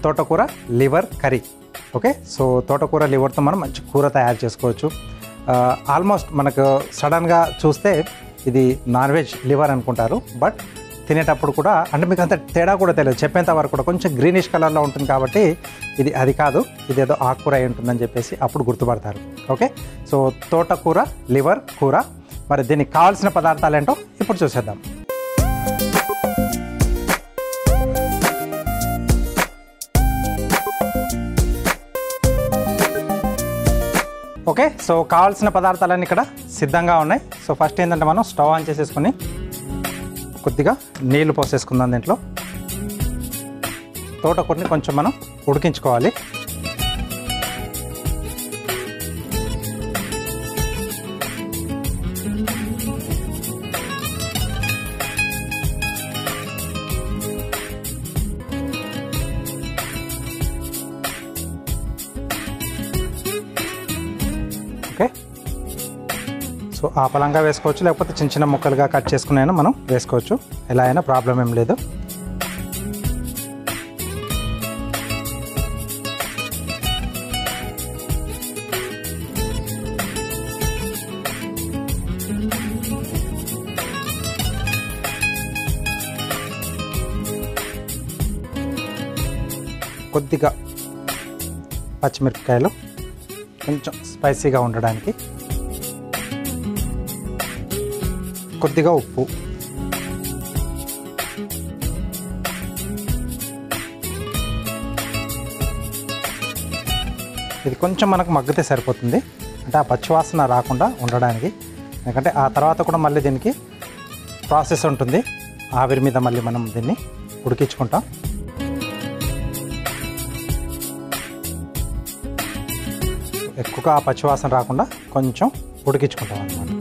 తోటకూర liver curry. Okay, so తోటకూర లివర్తో మనం మంచి కూర తయారు చేసుకోవచ్చు. ఆల్మోస్ట్ మనకు సడన్గా చూస్తే ఇది నాన్ వెజ్ లివర్ అనుకుంటారు, బట్ తినేటప్పుడు కూడా అంటే మీకు అంత తేడా కూడా తెలియదు. చెప్పేంత వరకు కూడా కొంచెం గ్రీనిష్ కలర్లో ఉంటుంది కాబట్టి ఇది అది కాదు, ఇదేదో ఆకుకూర అయి ఉంటుందని చెప్పేసి అప్పుడు గుర్తుపడతారు. ఓకే, సో తోటకూర లివర్ కూర. మరి దీనికి కావాల్సిన పదార్థాలు ఏంటో ఇప్పుడు చూసేద్దాం. ఓకే, సో కావాల్సిన పదార్థాలన్నీ ఇక్కడ సిద్ధంగా ఉన్నాయి. సో ఫస్ట్ ఏంటంటే మనం స్టవ్ ఆన్ చేసేసుకుని కొద్దిగా నీళ్లు పోసేసుకుందాం. దీంట్లో తోటకూరని కొంచెం మనం ఉడికించుకోవాలి. ఓకే, సో ఆ పలంగా వేసుకోవచ్చు, లేకపోతే చిన్న చిన్న ముక్కలుగా కట్ చేసుకుని అయినా మనం వేసుకోవచ్చు. ఎలా అయినా ప్రాబ్లం ఏం లేదు. కొద్దిగా పచ్చిమిరపకాయలు కొంచెం స్పైసీగా ఉండడానికి, కొద్దిగా ఉప్పు, ఇది కొంచెం మనకు మగ్గితే సరిపోతుంది, అంటే ఆ పచ్చివాసన రాకుండా ఉండడానికి. ఎందుకంటే ఆ తర్వాత కూడా మళ్ళీ దీనికి ప్రాసెస్ ఉంటుంది, ఆవిరి మీద మళ్ళీ మనం దీన్ని ఉడికించుకుంటాం. ఎక్కువగా ఆ పచ్చివాసన రాకుండా కొంచెం ఉడికించుకుంటాం అన్నమాట.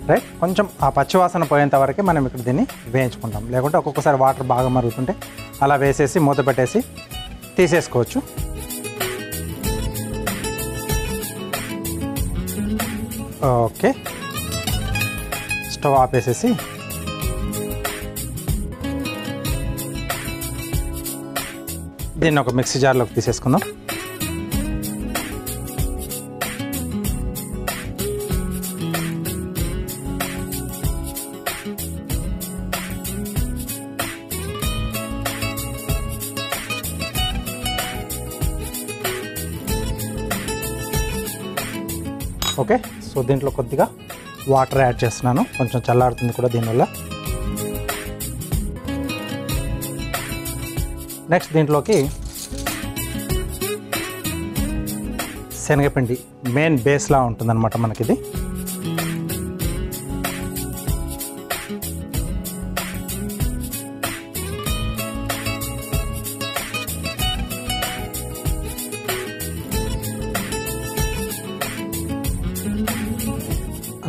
రైట్, కొంచెం ఆ పచ్చివాసన పోయేంత వరకు మనం ఇక్కడ దీన్ని వేయించుకుంటాం. లేకుంటే ఒక్కొక్కసారి వాటర్ బాగా మరుగుతుంటే అలా వేసేసి మూత పెట్టేసి తీసేసుకోవచ్చు. ఓకే, స్టవ్ ఆపేసేసి దీన్ని ఒక మిక్సీ జార్లోకి తీసేసుకుందాం. ఓకే, సో దీంట్లో కొద్దిగా వాటర్ యాడ్ చేస్తున్నాను, కొంచెం చల్లారుతుంది కూడా దీనివల్ల. నెక్స్ట్ దీంట్లోకి శనగపిండి మెయిన్ బేస్లా ఉంటుందన్నమాట మనకిది.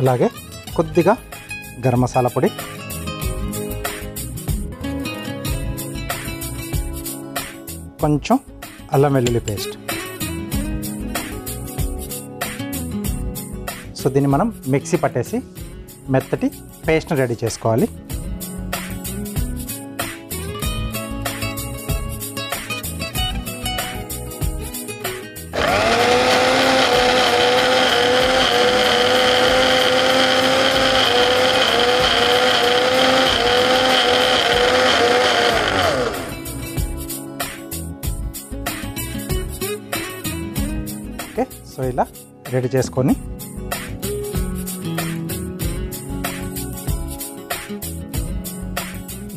అలాగే కొద్దిగా గరం మసాలా పొడి, కొంచెం అల్లం వెల్లుల్లి పేస్ట్. సో దీన్ని మనం మిక్సీ పట్టేసి మెత్తటి పేస్ట్ని రెడీ చేసుకోవాలి. ఓకే, సో ఇలా రెడీ చేసుకొని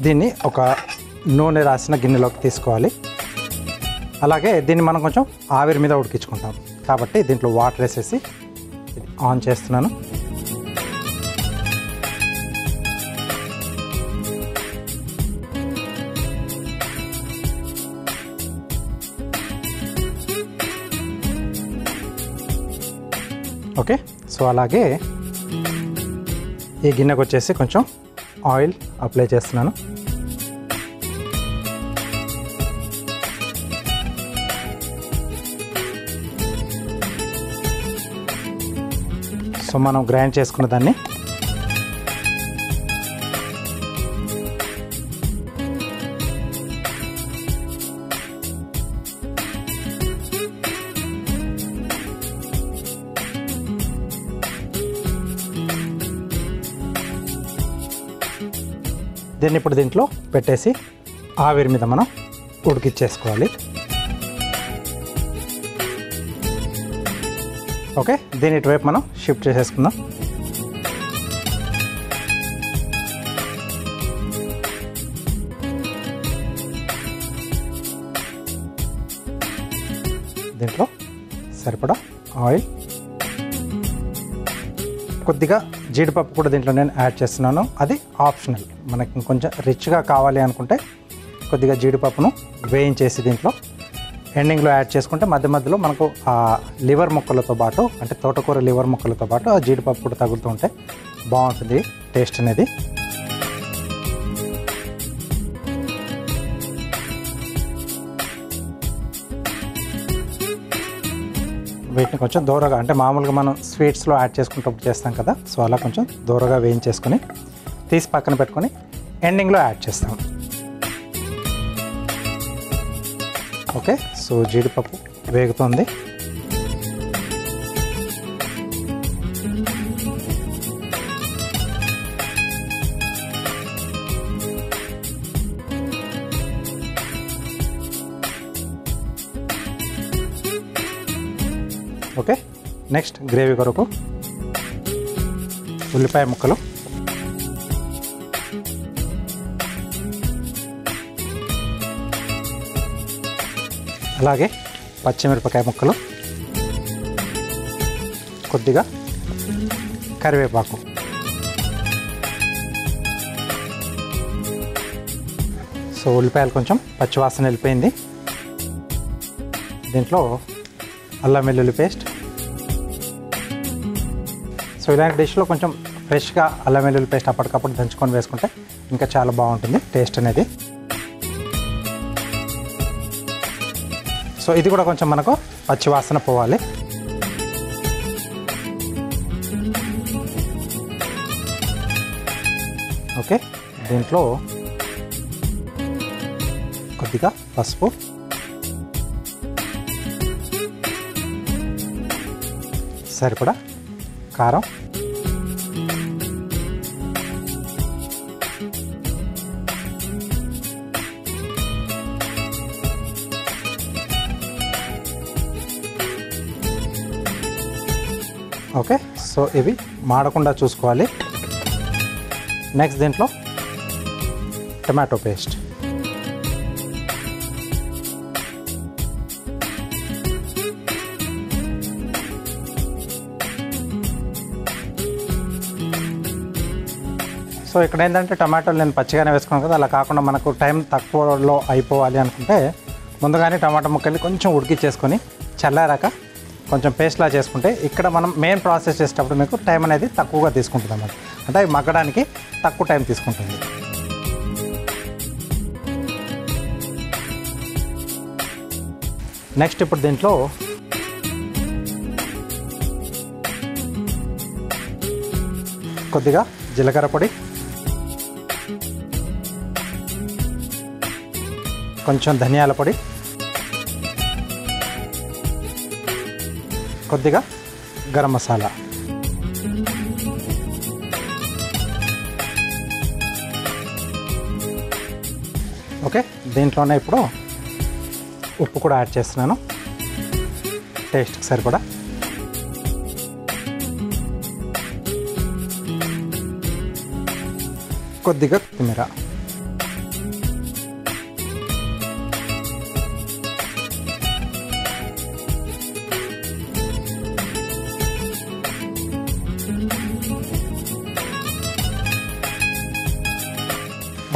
దీన్ని ఒక నూనె రాసిన గిన్నెలోకి తీసుకోవాలి. అలాగే దీన్ని మనం కొంచెం ఆవిరి మీద ఉడికించుకుంటాం కాబట్టి దీంట్లో వాటర్ వేసేసి ఆన్ చేస్తున్నాను. ఓకే, సో అలాగే ఈ గిన్నెకు వచ్చేసి కొంచెం ఆయిల్ అప్లై చేస్తున్నాను. సో మనం గ్రైండ్ చేసుకున్న దాన్ని దీన్ని ఇప్పుడు దీంట్లో పెట్టేసి ఆవిరి మీద మనం ఉడికిచ్చేసుకోవాలి. ఓకే, దీని ఇటువైపు మనం షిఫ్ట్ చేసేసుకుందాం. దీంట్లో సరిపడా ఆయిల్, కొద్దిగా జీడిపప్పు కూడా దీంట్లో నేను యాడ్ చేస్తున్నాను. అది ఆప్షనల్, మనకి ఇంకొంచెం రిచ్గా కావాలి అనుకుంటే కొద్దిగా జీడిపప్పును వేయించేసి దీంట్లో ఎండింగ్లో యాడ్ చేసుకుంటే మధ్య మధ్యలో మనకు ఆ లివర్ ముక్కలతో పాటు, అంటే తోటకూర లివర్ ముక్కలతో పాటు ఆ జీడిపప్పు కూడా తగులుతూ ఉంటే బాగుంటుంది టేస్ట్ అనేది. వీటిని కొంచెం దూరగా, అంటే మామూలుగా మనం స్వీట్స్లో యాడ్ చేసుకుంటప్పుడు చేస్తాం కదా, సో అలా కొంచెం దూరగా వేయించేసుకొని తీసి పక్కన పెట్టుకొని ఎండింగ్లో యాడ్ చేస్తాం. ఓకే, సో జీడిపప్పు వేగుతుంది. ఓకే, నెక్స్ట్ గ్రేవీ కొరకు ఉల్లిపాయ ముక్కలు, అలాగే పచ్చిమిరపకాయ ముక్కలు, కొద్దిగా కరివేపాకు, సో ఉల్లిపాయలు కొంచెం పచ్చివాసన వెళ్ళిపోయింది. దీంట్లో అల్లం వెల్లుల్లి పేస్ట్. సో ఇలాంటి డిష్లో కొంచెం ఫ్రెష్గా అల్లం వెల్లుల్లి పేస్ట్ అప్పటికప్పుడు దంచుకొని వేసుకుంటే ఇంకా చాలా బాగుంటుంది టేస్ట్ అనేది. సో ఇది కూడా కొంచెం మనకు పచ్చివాసన పోవాలి. ఓకే, దీంట్లో కొద్దిగా పసుపు, సరిపడా కారం, ఓకే, సో ఇవి మాడకుండా చూసుకోవాలి. నెక్స్ట్ దీంట్లో టమాటో పేస్ట్, సో ఇక్కడ ఏంటంటే టమాటోలు నేను పచ్చిగానే వేసుకున్నాను కదా, అలా కాకుండా మనకు టైం తక్కువలో అయిపోవాలి అనుకుంటే ముందుగానే టమాటా ముక్కల్ని కొంచెం ఉడికిచ్చేసుకొని చల్లారాక కొంచెం పేస్ట్లా చేసుకుంటే ఇక్కడ మనం మెయిన్ ప్రాసెస్ చేసేటప్పుడు మీకు టైం అనేది తక్కువగా తీసుకుంటుంది అన్నమాట. అంటే అవి మగ్గడానికి తక్కువ టైం తీసుకుంటుంది. నెక్స్ట్ ఇప్పుడు దీంట్లో కొద్దిగా జీలకర్ర పొడి, కొంచెం ధనియాల పొడి, కొద్దిగా గరం మసాలా, ఓకే. దీంట్లోనే ఇప్పుడు ఉప్పు కూడా యాడ్ చేస్తున్నాను టేస్ట్కి సరిపడా. కొద్దిగా కొత్తిమీర,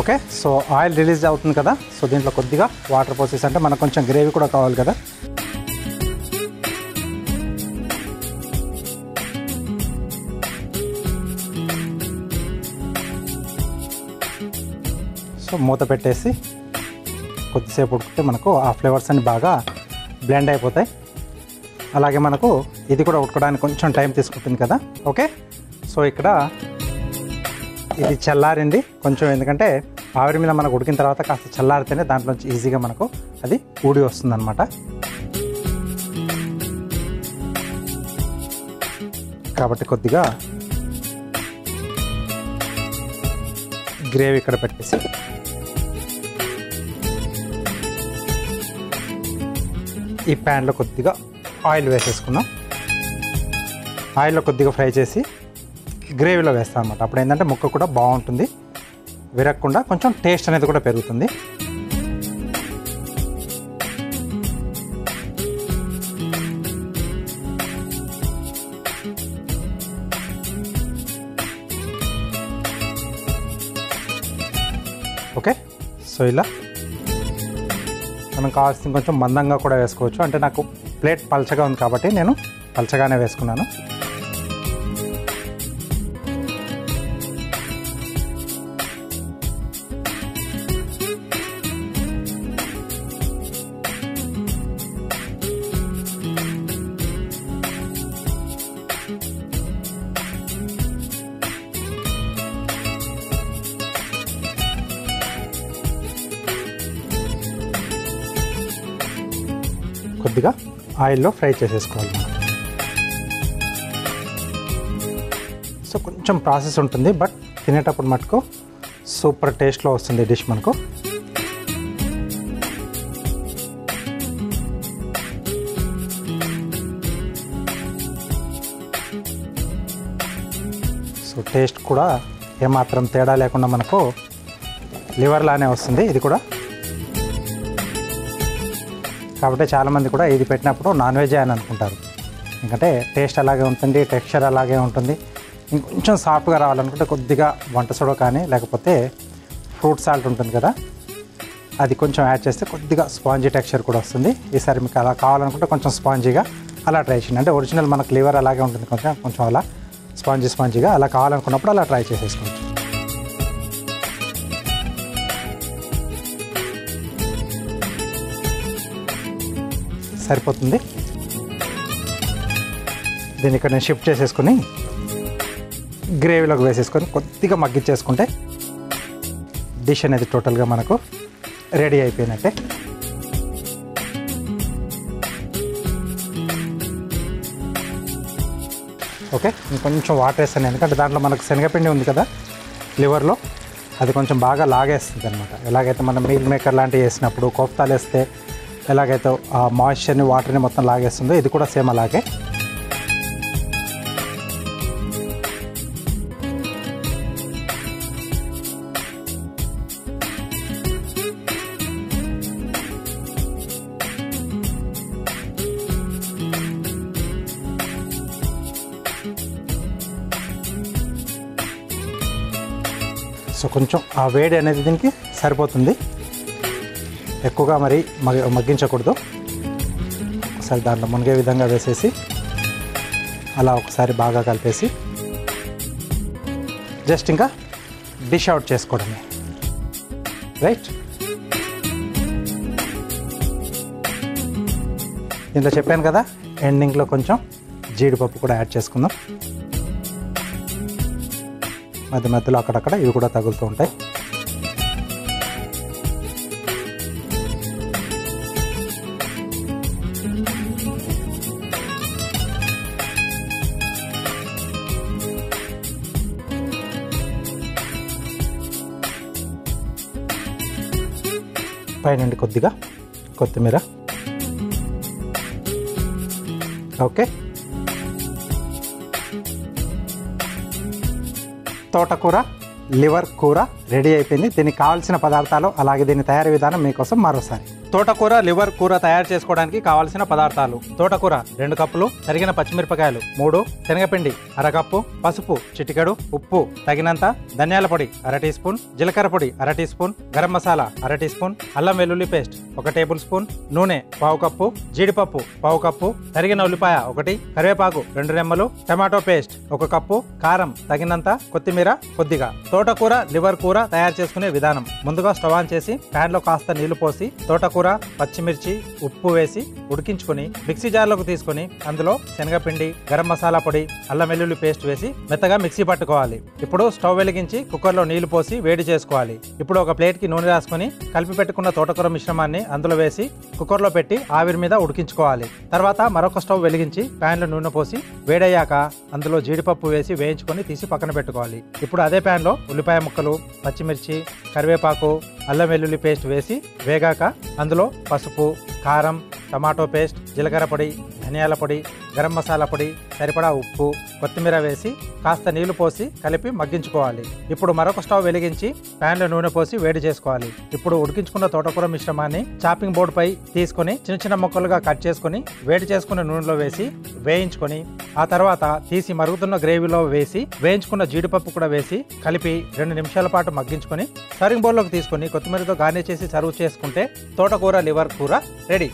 ఓకే. సో ఆయిల్ రిలీజ్ అవుతుంది కదా, సో దీంట్లో కొద్దిగా వాటర్ పోసేసి, అంటే మనకు కొంచెం గ్రేవీ కూడా కావాలి కదా. సో మూత పెట్టేసి కొద్దిసేపు ఉడికితే మనకు ఆ ఫ్లేవర్స్ అన్ని బాగా బ్లెండ్ అయిపోతాయి. అలాగే మనకు ఇది కూడా ఉడకడానికి కొంచెం టైం తీసుకుంటుంది కదా. ఓకే, సో ఇక్కడ ఇది చల్లారింది కొంచెం, ఎందుకంటే ఆవిరి మీద మనకు ఉడికిన తర్వాత కాస్త చల్లారితేనే దాంట్లోంచి ఈజీగా మనకు అది ఊడి వస్తుంది అనమాట. కాబట్టి కొద్దిగా గ్రేవీ ఇక్కడ పెట్టేసి ఈ ప్యాన్లో కొద్దిగా ఆయిల్ వేసేసుకున్నాం. ఆయిల్లో కొద్దిగా ఫ్రై చేసి గ్రేవీలో వేస్తాం అన్నమాట. అప్పుడు ఏంటంటే ముక్క కూడా బాగుంటుంది, విరగకుండా కొంచెం టేస్ట్ అనేది కూడా పెరుగుతుంది. ఓకే, సో ఇలా మనం కావాల్సిన కొంచెం మందంగా కూడా వేసుకోవచ్చు. అంటే నాకు ప్లేట్ పల్చగా ఉంది కాబట్టి నేను పల్చగానే వేసుకున్నాను. కొద్దిగా ఆయిల్లో ఫ్రై చేసేసుకోవాలి. సో కొంచెం ప్రాసెస్ ఉంటుంది, బట్ తినేటప్పుడు మటుకు సూపర్ టేస్ట్లో వస్తుంది డిష్ మనకు. సో టేస్ట్ కూడా ఏమాత్రం తేడా లేకుండా మనకు లివర్ లానే వస్తుంది ఇది కూడా. కాబట్టి చాలామంది కూడా ఇది పెట్టినప్పుడు నాన్ వెజ్ అని అనుకుంటారు. ఎందుకంటే టేస్ట్ అలాగే ఉంటుంది, టెక్స్చర్ అలాగే ఉంటుంది. ఇంకొంచెం సాఫ్ట్గా రావాలనుకుంటే కొద్దిగా వంట సోడా కానీ లేకపోతే ఫ్రూట్ సాల్ట్ ఉంటుంది కదా, అది కొంచెం యాడ్ చేస్తే కొద్దిగా స్పాంజీ టెక్స్చర్ కూడా వస్తుంది. ఈసారి మీకు అలా కావాలనుకుంటే కొంచెం స్పాంజీగా అలా ట్రై చేయండి. అంటే ఒరిజినల్ మనకు లివర్ అలాగే ఉంటుంది, కొంచెం అలా స్పాంజీగా అలా కావాలనుకున్నప్పుడు అలా ట్రై చేసేసుకోవచ్చు. సరిపోతుంది. దీన్ని ఇక్కడ నేను షిఫ్ట్ చేసేసుకొని గ్రేవీలోకి వేసేసుకొని కొద్దిగా మగ్గించేసుకుంటే డిష్ అనేది టోటల్గా మనకు రెడీ అయిపోయినట్టే. ఓకే, ఇంకొంచెం వాటర్ వేస్తాను, ఎందుకంటే దాంట్లో మనకు శనగపిండి ఉంది కదా లివర్లో, అది కొంచెం బాగా లాగేస్తుంది అనమాట. ఎలాగైతే మనం మీల్ మేకర్ లాంటివి వేసినప్పుడు కోఫ్తాలు వేస్తే ఎలాగైతే ఆ మాయిశ్చర్ని వాటర్ని మొత్తం లాగేస్తుందో ఇది కూడా సేమ్ అలాగే. సో కొంచెం ఆ వేడి అనేది దీనికి సరిపోతుంది, ఎక్కువగా మరి మగ్గించకూడదు. ఒకసారి దాంట్లో మునిగే విధంగా వేసేసి అలా ఒకసారి బాగా కలిపేసి జస్ట్ ఇంకా డిష్ అవుట్ చేసుకోవడమే. రైట్, ఇందులో చెప్పాను కదా ఎండింగ్లో కొంచెం జీడిపప్పు కూడా యాడ్ చేసుకుందాం. మధ్య మధ్యలో అక్కడక్కడ ఇవి కూడా తగులుతూ ఉంటాయి. పైనుండి కొద్దిగా కొత్తిమీర. ఓకే, తోటకూర లివర్ కూర రెడీ అయిపోయింది. దీనికి కావాల్సిన పదార్థాలు అలాగే దీని తయారీ విధానం మీకోసం మరోసారి. తోటకూర లివర్ కూర తయారు చేసుకోవడానికి కావాల్సిన పదార్థాలు: తోటకూర 2 కప్పులు, తరిగిన పచ్చిమిరపకాయలు 3, శనగపిండి 1/2 కప్పు, పసుపు చిటికెడు, ఉప్పు తగినంత, ధనియాల పొడి 1/2 టీ స్పూన్, జీలకర్ర పొడి 1/2 teaspoon, garam masala 1/2 teaspoon, అల్లం వెల్లుల్లి పేస్ట్ 1 టేబుల్ స్పూన్, నూనె 1/2 కప్పు, జీడిపప్పు 1/2 కప్పు, తరిగిన ఉల్లిపాయ 1, కరివేపాకు 2 రెమ్మలు, టమాటో పేస్ట్ 1 కప్పు, కారం తగినంత, కొత్తిమీర కొద్దిగా. తోటకూర లివర్ కూర తయారు చేసుకునే విధానం: ముందుగా స్టవ్ ఆన్ చేసి ప్యాన్ లో కాస్త నీళ్లు పోసి తోటకూర, పచ్చిమిర్చి, ఉప్పు వేసి ఉడికించుకుని మిక్సీ జార్లోకి తీసుకుని అందులో శనగపిండి, గరం మసాలా పొడి, అల్లం వెల్లుల్లి పేస్ట్ వేసి మెత్తగా మిక్సీ పట్టుకోవాలి. ఇప్పుడు స్టవ్ వెలిగించి కుక్కర్లో నీళ్లు పోసి వేడి చేసుకోవాలి. ఇప్పుడు ఒక ప్లేట్ కి నూనె రాసుకుని కలిపి పెట్టుకున్న తోటకూర మిశ్రమాన్ని అందులో వేసి కుక్కర్లో పెట్టి ఆవిరి మీద ఉడికించుకోవాలి. తర్వాత మరొక స్టవ్ వెలిగించి ప్యాన్ లో నూనె పోసి వేడయ్యాక అందులో జీడిపప్పు వేసి వేయించుకొని తీసి పక్కన పెట్టుకోవాలి. ఇప్పుడు అదే ప్యాన్ లో ఉల్లిపాయ ముక్కలు, పచ్చిమిర్చి, కరివేపాకు, అల్లం వెల్లుల్లి పేస్ట్ వేసి వేగాక అందులో పసుపు, కారం, టమాటో పేస్ట్, జీలకర్ర పొడి, ధనియాల పొడి, గరం మసాలా పొడి, సరిపడా ఉప్పు, కొత్తిమీర వేసి కాస్త నీళ్లు పోసి కలిపి మగ్గించుకోవాలి. ఇప్పుడు మరొక స్టవ్ వెలిగించి ప్యాన్లో నూనె పోసి వేడి చేసుకోవాలి. ఇప్పుడు ఉడికించుకున్న తోటకూర మిశ్రమాన్ని చాపింగ్ బోర్డు పై తీసుకొని చిన్న చిన్న ముక్కలుగా కట్ చేసుకుని వేడి చేసుకున్న నూనెలో వేసి వేయించుకొని ఆ తర్వాత తీసి మరుగుతున్న గ్రేవీలో వేసి వేయించుకున్న జీడిపప్పు కూడా వేసి కలిపి 2 నిమిషాల పాటు మగ్గించుకొని సర్వింగ్ బౌల్లోకి తీసుకొని కొత్తిమీరతో గార్నిష్ చేసి సర్వ్ చేసుకుంటే తోటకూర లివర్ కూర రెడీ.